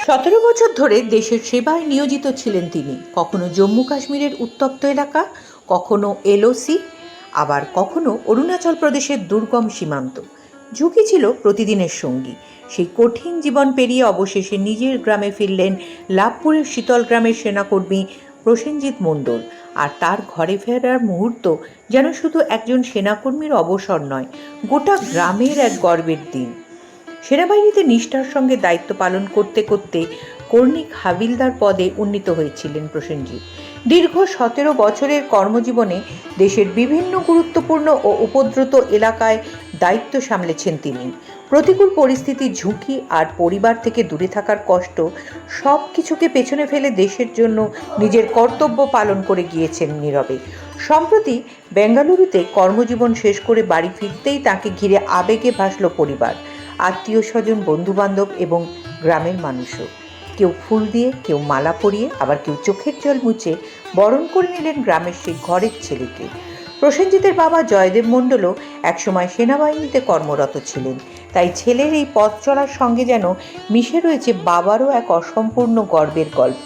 17 বছর ধরে দেশের সেবায় নিয়োজিত ছিলেন তিনি। কখনো জম্মু কাশ্মীরের উত্তপ্ত এলাকা, কখনো এলওসি, আবার কখনো অরুণাচল প্রদেশের দুর্গম সীমান্ত। ঝুঁকি ছিল প্রতিদিনের সঙ্গী। সেই কঠিন জীবন পেরিয়ে অবশেষে নিজের গ্রামে ফিরলেন লাভপুরের শীতল গ্রামের সেনাকর্মী প্রসেনজিৎ মণ্ডল। আর তার ঘরে ফেরার মুহূর্ত যেন শুধু একজন সেনাকর্মীর অবসর নয়, গোটা গ্রামের এক গর্বের দিন। সেনাবাহিনীতে নিষ্ঠার সঙ্গে দায়িত্ব পালন করতে করতে কর্ণিক হাবিলদার পদে উন্নীত হয়েছিলেন প্রসেনজিৎ। দীর্ঘ 17 বছরের কর্মজীবনে দেশের বিভিন্ন গুরুত্বপূর্ণ ও উপদ্রুত এলাকায় দায়িত্ব সামলেছেন তিনি। প্রতিকূল পরিস্থিতি, ঝুঁকি আর পরিবার থেকে দূরে থাকার কষ্ট সব কিছুকে পেছনে ফেলে দেশের জন্য নিজের কর্তব্য পালন করে গিয়েছেন নীরবে। সম্প্রতি বেঙ্গালুরুতে কর্মজীবন শেষ করে বাড়ি ফিরতেই তাকে ঘিরে আবেগে ভাসল পরিবার, আত্মীয় স্বজন, বন্ধুবান্ধব এবং গ্রামের মানুষও। কেউ ফুল দিয়ে, কেউ মালা পরিয়ে, আবার কেউ চোখের জল মুছে বরণ করে নিলেন গ্রামের সেই ঘরের ছেলেকে। প্রসেনজিতের বাবা জয়দেব মণ্ডলও একসময় সেনাবাহিনীতে কর্মরত ছিলেন, তাই ছেলের এই পথ চলার সঙ্গে যেন মিশে রয়েছে বাবারও এক অসম্পূর্ণ গর্বের গল্প।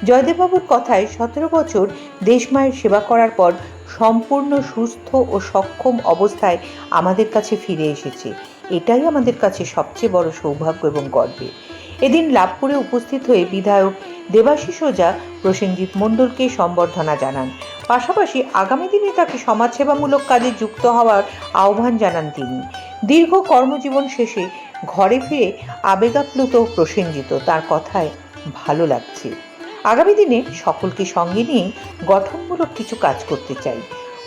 জয়দেববাবুর কথায় 17 বছর দেশমায়ের সেবা করার পর সম্পূর্ণ সুস্থ ও সক্ষম অবস্থায় আমাদের কাছে ফিরে এসেছে। এটাই আমাদের কাছে সবচেয়ে বড় সৌভাগ্য এবং গর্বের। এদিন লাভপুরে উপস্থিত হয়ে বিধায়ক দেবাশিস ওঝা প্রসেনজিৎ মণ্ডলকে সম্বর্ধনা জানান। পাশাপাশি আগামী দিনে তাকে সমাজসেবামূলক কাজে যুক্ত হওয়ার আহ্বান জানান তিনি। দীর্ঘ কর্মজীবন শেষে ঘরে ফিরে আবেগাপ্লুত প্রসেনজিৎ। তার কথায় ভালো লাগছে। আগামী দিনে সকলকে সঙ্গে নিয়ে গঠনমূলক কিছু কাজ করতে চাই।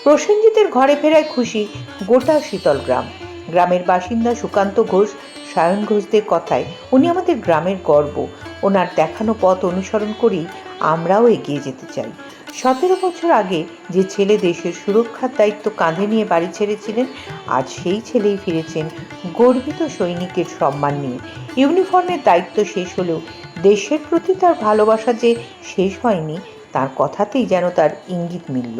প্রসেনজিতের ঘরে ফেরায় খুশি গোটা শীতল গ্রাম। গ্রামের বাসিন্দা সুকান্ত ঘোষ, সায়ন ঘোষদের কথায় উনি আমাদের গ্রামের গর্ব। ওনার দেখানো পথ অনুসরণ করেই আমরাও এগিয়ে যেতে চাই। 17 বছর আগে যে ছেলে দেশের সুরক্ষার দায়িত্ব কাঁধে নিয়ে বাড়ি ছেড়েছিলেন, আজ সেই ছেলেই ফিরেছেন গর্বিত সৈনিকের সম্মান নিয়ে। ইউনিফর্মের দায়িত্ব শেষ হলেও দেশের প্রতি তার ভালোবাসা যে শেষ হয়নি, তার কথাতেই যেন তার ইঙ্গিত মিলল।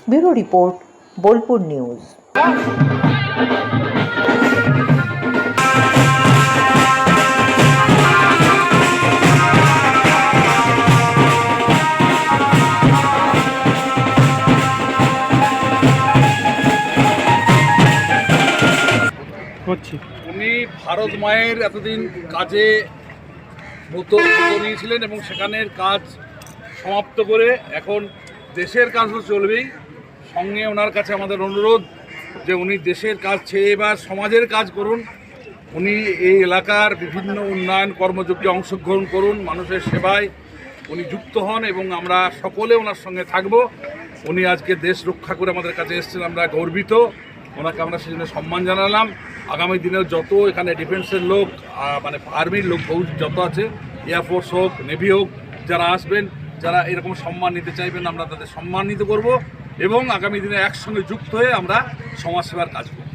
Bureau report, Bolpur news. উনি ভারত মায়ের এতদিন কাজে ব্রত নিয়েছিলেন এবং সেখানের কাজ সমাপ্ত করে এখন দেশের কাজ তো চলবেই। সঙ্গে ওনার কাছে আমাদের অনুরোধ যে উনি দেশের কাজ ছেড়ে এবার সমাজের কাজ করুন। উনি এই এলাকার বিভিন্ন উন্নয়ন কর্মযজ্ঞে অংশগ্রহণ করুন, মানুষের সেবায় উনি যুক্ত হন এবং আমরা সকলে ওনার সঙ্গে থাকব। উনি আজকে দেশ রক্ষা করে আমাদের কাছে এসেছেন, আমরা গর্বিত। ওনাকে আমরা সেজন্য সম্মান জানালাম। আগামী দিনেও যত এখানে ডিফেন্সের লোক, মানে আর্মির লোক যত আছে, এয়ারফোর্স হোক, নেভি হোক, যারা আসবেন, যারা এরকম সম্মান নিতে চাইবেন, আমরা তাদের সম্মানিত করব এবং আগামী দিনে একসঙ্গে যুক্ত হয়ে আমরা সমাজসেবার কাজ করব।